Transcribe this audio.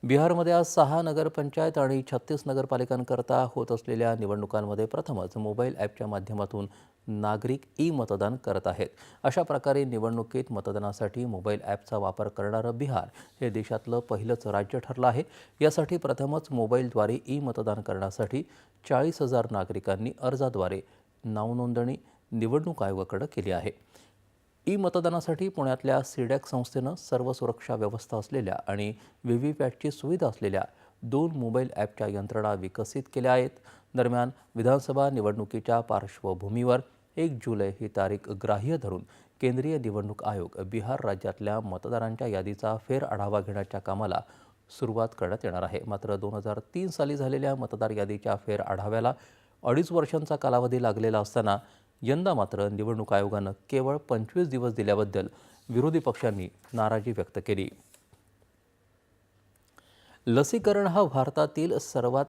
बिहारमध्ये आज 6 नगरपंचायत आणि 36 नगरपालिकांकरता होत असलेल्या निवडणुकांमध्ये प्रथमच मोबाईल ॲपच्या माध्यमातून नागरिक ई-मतदान करत आहेत. अशा प्रकारे निवडणुकीत मतदानासाठी मोबाईल ॲपचा वापर करणारं बिहार हे देशातलं पहिलंच राज्य ठरलं आहे. यासाठी प्रथमच मोबाईलद्वारे ई-मतदान करण्यासाठी 40,000 नागरिकांनी अर्जाद्वारे नावनोंदणी निवडणूक आयोगाकडे केली आहे. ई-मतदानासाठी पुण्यातल्या सीडॅक संस्थेनं सर्व सुरक्षा व्यवस्था असलेल्या आणि व्हीव्हीपॅटची सुविधा असलेल्या 2 मोबाईल ॲपच्या यंत्रणा विकसित केल्या आहेत. दरम्यान विधानसभा निवडणुकीच्या पार्श्वभूमीवर 1 जुलै ही तारीख ग्राह्य धरून केंद्रीय निवडणूक आयोग बिहार राज्यातल्या मतदारांच्या यादीचा फेरआढावा घेण्याच्या कामाला सुरुवात करण्यात येणार आहे. मात्र 2003 साली झालेल्या मतदार यादीच्या फेरआढाव्याला 2.5 वर्षांचा कालावधी लागलेला असताना यंदा मात्र निवडणूक आयोगानं केवळ 25 दिवस दिल्याबद्दल विरोधी पक्षांनी नाराजी व्यक्त केली. लसीकरण हा भारतातील सर्वात